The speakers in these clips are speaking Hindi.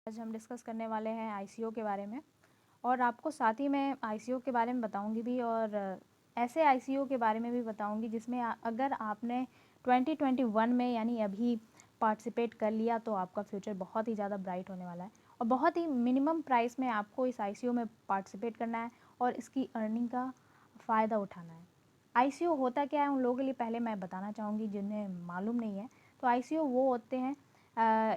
आज हम डिस्कस करने वाले हैं आईसीओ के बारे में और आपको साथ ही मैं आईसीओ के बारे में बताऊंगी भी और ऐसे आईसीओ के बारे में भी बताऊंगी जिसमें अगर आपने 2021 में यानी अभी पार्टिसिपेट कर लिया तो आपका फ्यूचर बहुत ही ज़्यादा ब्राइट होने वाला है और बहुत ही मिनिमम प्राइस में आपको इस आईसीओ में पार्टिसिपेट करना है और इसकी अर्निंग का फ़ायदा उठाना है। आईसीओ होता क्या है उन लोगों के लिए पहले मैं बताना चाहूँगी जिन्हें मालूम नहीं है। तो आईसीओ वो होते हैं,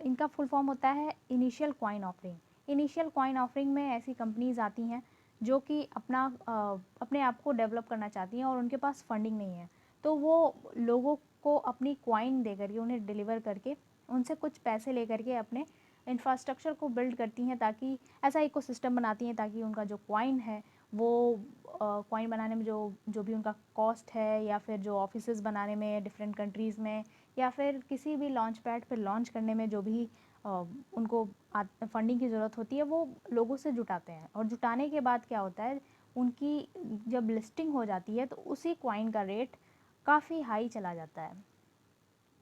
इनका फुल फॉर्म होता है initial coin offering. Initial coin offering में ऐसी कंपनीज आती हैं जो कि अपने आप को डेवलप करना चाहती हैं और उनके पास फंडिंग नहीं है, तो वो लोगों को अपनी कॉइन दे करके उन्हें डिलीवर करके उनसे कुछ पैसे ले करके अपने इंफ्रास्ट्रक्चर को बिल्ड करती हैं, ताकि ऐसा इकोसिस्टम बनाती हैं ताकि उनका जो कॉइन है वो कॉइन बनाने में जो जो भी उनका कॉस्ट है या फिर जो ऑफिसेज बनाने में डिफरेंट कंट्रीज़ में या फिर किसी भी लॉन्च पैड पर लॉन्च करने में जो भी उनको फंडिंग की ज़रूरत होती है वो लोगों से जुटाते हैं। और जुटाने के बाद क्या होता है, उनकी जब लिस्टिंग हो जाती है तो उसी कॉइन का रेट काफ़ी हाई चला जाता है।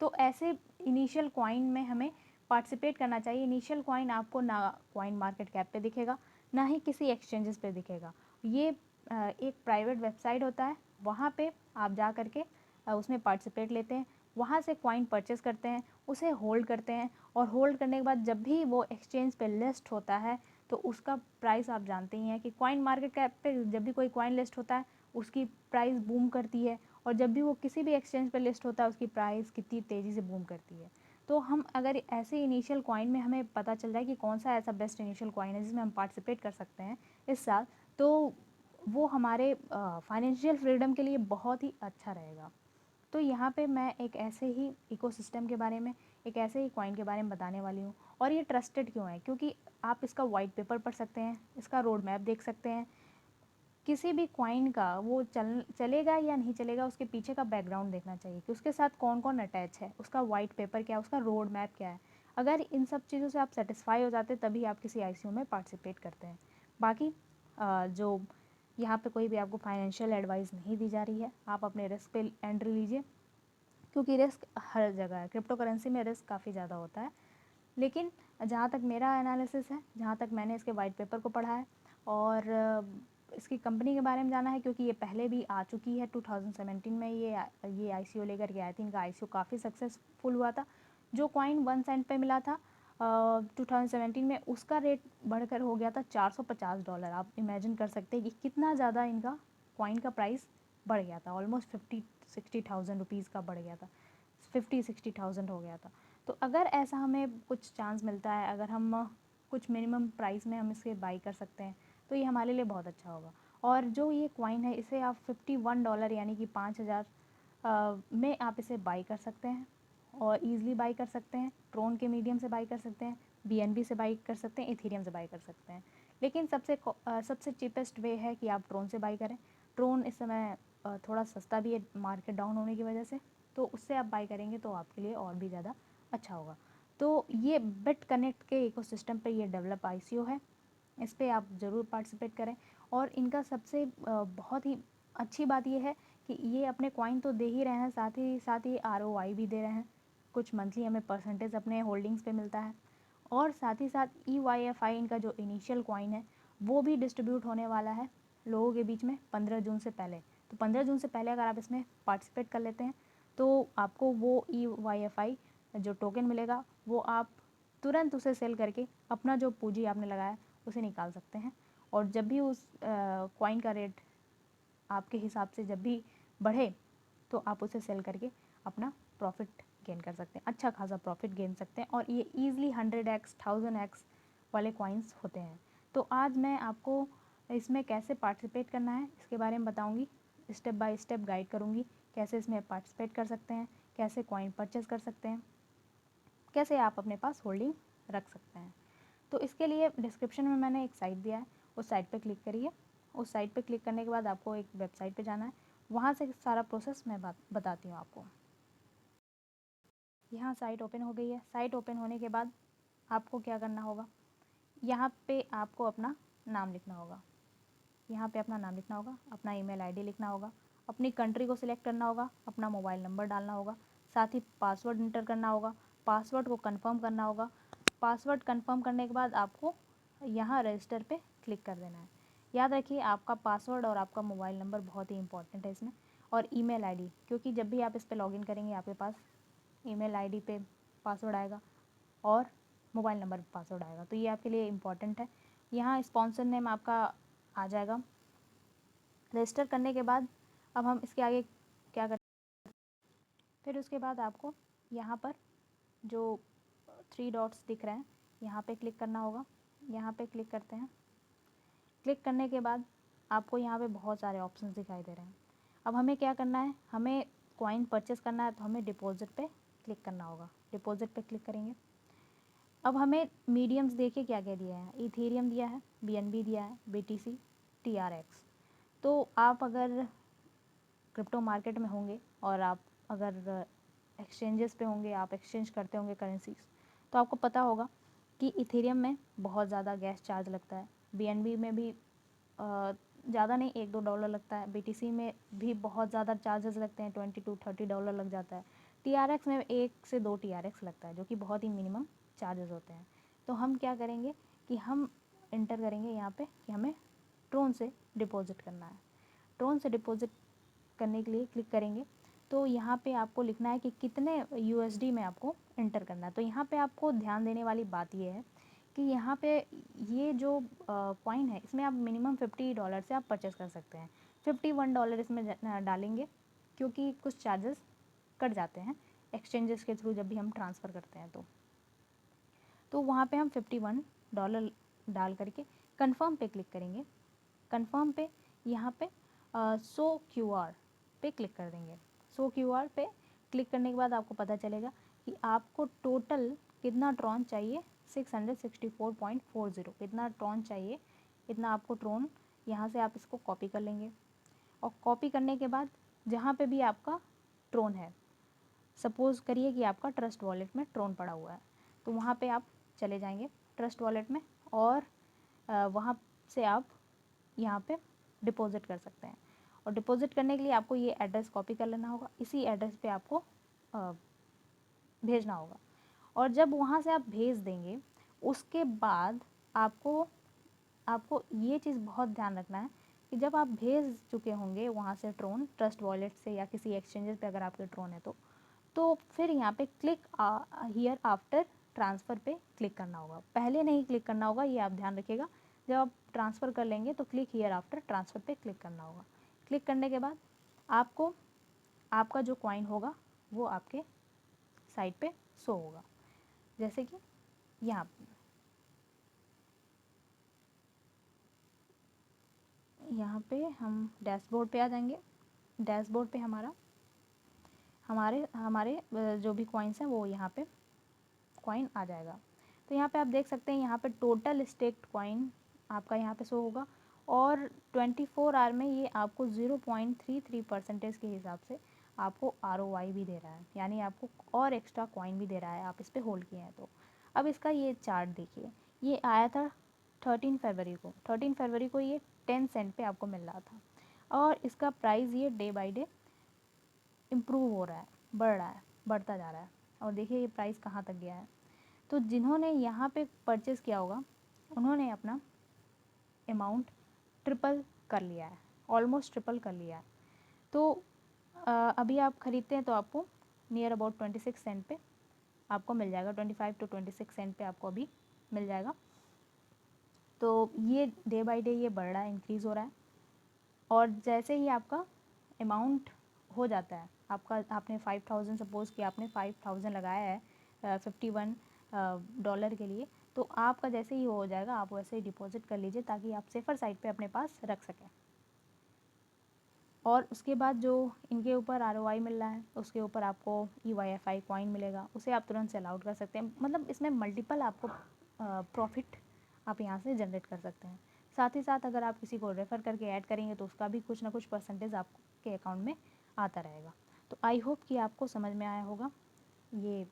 तो ऐसे इनिशियल कॉइन में हमें पार्टिसिपेट करना चाहिए। इनिशियल कॉइन आपको ना कॉइन मार्केट कैप पे दिखेगा ना ही किसी एक्सचेंजेस पे दिखेगा। ये एक प्राइवेट वेबसाइट होता है, वहाँ पे आप जा करके उसमें पार्टिसिपेट लेते हैं, वहाँ से कॉइन परचेस करते हैं, उसे होल्ड करते हैं और होल्ड करने के बाद जब भी वो एक्सचेंज पे लिस्ट होता है तो उसका प्राइस आप जानते ही हैं कि कॉइन मार्केट कैप पे जब भी कोई कॉइन लिस्ट होता है उसकी प्राइस बूम करती है और जब भी वो किसी भी एक्सचेंज पे लिस्ट होता है उसकी प्राइस कितनी तेज़ी से बूम करती है। तो हम अगर ऐसे इनिशियल कॉइन में हमें पता चल जाए कि कौन सा ऐसा बेस्ट इनिशियल कॉइन है जिसमें हम पार्टिसिपेट कर सकते हैं इस साल, तो वो हमारे फाइनेंशियल फ्रीडम के लिए बहुत ही अच्छा रहेगा। तो यहाँ पे मैं एक ऐसे ही इकोसिस्टम के बारे में, एक ऐसे ही कॉइन के बारे में बताने वाली हूँ। और ये ट्रस्टेड क्यों है, क्योंकि आप इसका वाइट पेपर पढ़ सकते हैं, इसका रोड मैप देख सकते हैं। किसी भी कॉइन का वो चलेगा या नहीं चलेगा उसके पीछे का बैकग्राउंड देखना चाहिए कि उसके साथ कौन कौन अटैच है, उसका वाइट पेपर क्या है, उसका रोड मैप क्या है। अगर इन सब चीज़ों से आप सेटिस्फाई हो जाते तभी आप किसी आईसीओ में पार्टिसिपेट करते हैं। बाकी जो यहाँ पे कोई भी आपको फाइनेंशियल एडवाइस नहीं दी जा रही है, आप अपने रिस्क पे एंट्री लीजिए, क्योंकि रिस्क हर जगह है। क्रिप्टो करेंसी में रिस्क काफ़ी ज़्यादा होता है, लेकिन जहाँ तक मेरा एनालिसिस है, जहाँ तक मैंने इसके वाइट पेपर को पढ़ा है और इसकी कंपनी के बारे में जाना है, क्योंकि ये पहले भी आ चुकी है 2017 में, ये आईसीओ लेकर के आई थी। इनका आईसीओ काफ़ी सक्सेसफुल हुआ था। जो कॉइन 1 सेंट पे मिला था 2017 में, उसका रेट बढ़कर हो गया था $450। आप इमेजिन कर सकते हैं कि कितना ज़्यादा इनका कॉइन का प्राइस बढ़ गया था। ऑलमोस्ट 50-60,000 रुपीज़ का बढ़ गया था, 50-60,000 हो गया था। तो अगर ऐसा हमें कुछ चांस मिलता है, अगर हम कुछ मिनिमम प्राइस में हम इसे बाई कर सकते हैं तो ये हमारे लिए बहुत अच्छा होगा। और जो ये कॉइन है इसे आप $51 यानी कि 5,000 में आप इसे बाई कर सकते हैं और ईज़िली बाई कर सकते हैं। ट्रोन के मीडियम से बाई कर सकते हैं, बीएनबी से बाई कर सकते हैं, इथेरियम से बाई कर सकते हैं। लेकिन सबसे चीपेस्ट वे है कि आप ट्रोन से बाई करें। ट्रोन इस समय थोड़ा सस्ता भी है मार्केट डाउन होने की वजह से, तो उससे आप बाई करेंगे तो आपके लिए और भी ज़्यादा अच्छा होगा। तो ये बिट कनेक्ट के इकोसिस्टम पे ये डेवलप आईसीओ है, इस पर आप ज़रूर पार्टिसिपेट करें। और इनका सबसे बहुत ही अच्छी बात ये है कि ये अपने कॉइन तो दे ही रहे हैं, साथ ही आरओआई भी दे रहे हैं। कुछ मंथली हमें परसेंटेज अपने होल्डिंग्स पे मिलता है और साथ ही साथ EYFI इनका जो इनिशियल कॉइन है वो भी डिस्ट्रीब्यूट होने वाला है लोगों के बीच में 15 जून से पहले। तो 15 जून से पहले अगर आप इसमें पार्टिसिपेट कर लेते हैं तो आपको वो EYFI जो टोकन मिलेगा वो आप तुरंत उसे सेल करके अपना जो पूंजी आपने लगाया उसे निकाल सकते हैं। और जब भी उस कॉइन का रेट आपके हिसाब से जब भी बढ़े तो आप उसे सेल करके अपना प्रॉफिट गेन कर सकते हैं, अच्छा खासा प्रॉफिट गेन सकते हैं। और ये ईज़िली 100x 1000x वाले कॉइन्स होते हैं। तो आज मैं आपको इसमें कैसे पार्टिसिपेट करना है इसके बारे में बताऊंगी, स्टेप बाय स्टेप गाइड करूंगी कैसे इसमें पार्टिसिपेट कर सकते हैं, कैसे कॉइन परचेज़ कर सकते हैं, कैसे आप अपने पास होल्डिंग रख सकते हैं। तो इसके लिए डिस्क्रिप्शन में मैंने एक साइट दिया है, उस साइट पे क्लिक करिए। उस साइट पे क्लिक करने के बाद आपको एक वेबसाइट पे जाना है, वहाँ से सारा प्रोसेस मैं बताती हूँ आपको। यहाँ साइट ओपन हो गई है। साइट ओपन होने के बाद आपको क्या करना होगा, यहाँ पे आपको अपना नाम लिखना होगा। यहाँ पे अपना नाम लिखना होगा, अपना ईमेल आईडी लिखना होगा, अपनी कंट्री को सिलेक्ट करना होगा, अपना मोबाइल नंबर डालना होगा, साथ ही पासवर्ड इंटर करना होगा, पासवर्ड को कंफर्म करना होगा। पासवर्ड कंफर्म करने के बाद आपको यहाँ रजिस्टर पे क्लिक कर देना है। याद रखिए आपका पासवर्ड और आपका मोबाइल नंबर बहुत ही इंपॉर्टेंट है इसमें, और ईमेल आईडी, क्योंकि जब भी आप इस पर लॉगिन करेंगे आपके पास ईमेल आईडी पे पासवर्ड आएगा और मोबाइल नंबर पे पासवर्ड आएगा, तो ये आपके लिए इम्पॉर्टेंट है। यहाँ स्पॉन्सर नेम आपका आ जाएगा। रजिस्टर करने के बाद अब हम इसके आगे क्या करते हैं, फिर उसके बाद आपको यहाँ पर जो 3 डॉट्स दिख रहे हैं यहाँ पे क्लिक करना होगा। यहाँ पे क्लिक करते हैं। क्लिक करने के बाद आपको यहाँ पे बहुत सारे ऑप्शंस दिखाई दे रहे हैं। अब हमें क्या करना है, हमें कॉइन परचेस करना है तो हमें डिपॉजिट पे क्लिक करना होगा। डिपॉजिट पे क्लिक करेंगे। अब हमें मीडियम्स देखिए क्या क्या दिया है, इथेरियम दिया है, BNB दिया है, BTC, TRX। तो आप अगर क्रिप्टो मार्केट में होंगे और आप अगर एक्सचेंजेस पे होंगे, आप एक्सचेंज करते होंगे करेंसीज, तो आपको पता होगा कि इथेरियम में बहुत ज़्यादा गैस चार्ज लगता है, BNB में भी ज़्यादा नहीं, $1-2 लगता है, BTC में भी बहुत ज़्यादा चार्जेस लगते हैं, $20-30 लग जाता है, TRX में 1 से 2 TRX लगता है, जो कि बहुत ही मिनिमम चार्जेस होते हैं। तो हम क्या करेंगे कि हम इंटर करेंगे यहाँ पे कि हमें ट्रोन से डिपॉजिट करना है। ट्रोन से डिपॉजिट करने के लिए क्लिक करेंगे तो यहाँ पे आपको लिखना है कि कितने USD में आपको इंटर करना है। तो यहाँ पे आपको ध्यान देने वाली बात ये है कि यहाँ पे ये जो कॉइन है इसमें आप मिनिमम $50 से आप परचेस कर सकते हैं। $51 इसमें डालेंगे क्योंकि कुछ चार्जेस कट जाते हैं एक्सचेंजेस के थ्रू जब भी हम ट्रांसफ़र करते हैं। तो वहाँ पे हम $51 डाल करके कंफर्म पे क्लिक करेंगे। कंफर्म पे यहाँ पे शो QR पे क्लिक कर देंगे। शो QR पे क्लिक करने के बाद आपको पता चलेगा कि आपको टोटल कितना ट्रॉन चाहिए, 664.40 कितना ट्रॉन चाहिए, इतना आपको ट्रॉन यहाँ से आप इसको कॉपी कर लेंगे। और कॉपी करने के बाद जहाँ पे भी आपका ट्रॉन है, सपोज़ करिए कि आपका ट्रस्ट वॉलेट में ट्रॉन पड़ा हुआ है, तो वहाँ पे आप चले जाएंगे ट्रस्ट वॉलेट में और वहाँ से आप यहाँ पे डिपॉज़िट कर सकते हैं। और डिपॉज़िट करने के लिए आपको ये एड्रेस कॉपी कर लेना होगा, इसी एड्रेस पे आपको भेजना होगा। और जब वहाँ से आप भेज देंगे उसके बाद आपको आपको ये चीज़ बहुत ध्यान रखना है कि जब आप भेज चुके होंगे वहाँ से ट्रोन ट्रस्ट वॉलेट से या किसी एक्सचेंजेस पे अगर आपके ट्रोन है तो फिर यहाँ पे क्लिक हियर आफ्टर ट्रांसफ़र पे क्लिक करना होगा। पहले नहीं क्लिक करना होगा, ये आप ध्यान रखिएगा। जब आप ट्रांसफ़र कर लेंगे तो क्लिक हियर आफ्टर ट्रांसफ़र पे क्लिक करना होगा। क्लिक करने के बाद आपको आपका जो कॉइन होगा वो आपके साइड पे शो होगा, जैसे कि यहाँ पे हम डैशबोर्ड पे आ जाएंगे। डैशबोर्ड पे हमारे हमारे जो भी कॉइन्स हैं वो यहाँ पे कॉइन आ जाएगा। तो यहाँ पे आप देख सकते हैं यहाँ पे टोटल स्टेक्ड कॉइन आपका यहाँ पे शो होगा और 24 आवर में ये आपको 0.33% के हिसाब से आपको ROI भी दे रहा है, यानी आपको और एक्स्ट्रा कॉइन भी दे रहा है आप इस पर होल्ड किए हैं तो। अब इसका ये चार्ट देखिए, ये आया था 13 फरवरी को। 13 फरवरी को ये 10 सेंट पे आपको मिल रहा था और इसका प्राइस ये डे बाय डे इम्प्रूव हो रहा है, बढ़ रहा है, बढ़ता जा रहा है। और देखिए ये प्राइस कहाँ तक गया है। तो जिन्होंने यहाँ पे परचेज़ किया होगा उन्होंने अपना अमाउंट ट्रिपल कर लिया है, ऑलमोस्ट ट्रिपल कर लिया है। तो अभी आप ख़रीदते हैं तो आपको नियर अबाउट 26 सेंट पे आपको मिल जाएगा, 25 to 26 सेंट पे आपको अभी मिल जाएगा। तो ये डे बाय डे ये बढ़ रहा है, इंक्रीज़ हो रहा है। और जैसे ही आपका अमाउंट हो जाता है, आपने 5000 सपोज़ कि आपने 5000 लगाया है $51 के लिए, तो आपका जैसे ही हो जाएगा आप वैसे ही डिपॉजिट कर लीजिए ताकि आप सेफ़र साइड पे अपने पास रख सकें। और उसके बाद जो इनके ऊपर ROI मिल रहा है उसके ऊपर आपको EYFI कॉइन मिलेगा, उसे आप तुरंत सेल आउट कर सकते हैं। मतलब इसमें मल्टीपल आपको प्रॉफिट आप यहाँ से जनरेट कर सकते हैं। साथ ही साथ अगर आप किसी को रेफ़र करके ऐड करेंगे तो उसका भी कुछ ना कुछ परसेंटेज आपके अकाउंट में आता रहेगा। तो आई होप कि आपको समझ में आया होगा ये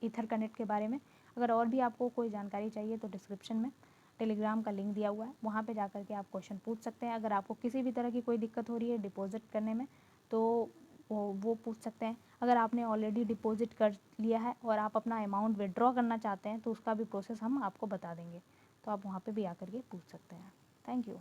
ईथर कनेक्ट के बारे में। अगर और भी आपको कोई जानकारी चाहिए तो डिस्क्रिप्शन में टेलीग्राम का लिंक दिया हुआ है, वहाँ पे जाकर के आप क्वेश्चन पूछ सकते हैं। अगर आपको किसी भी तरह की कोई दिक्कत हो रही है डिपॉजिट करने में तो वो पूछ सकते हैं। अगर आपने ऑलरेडी डिपॉजिट कर लिया है और आप अपना अमाउंट विड्रॉ करना चाहते हैं तो उसका भी प्रोसेस हम आपको बता देंगे, तो आप वहाँ पे भी आकर के पूछ सकते हैं। Thank you.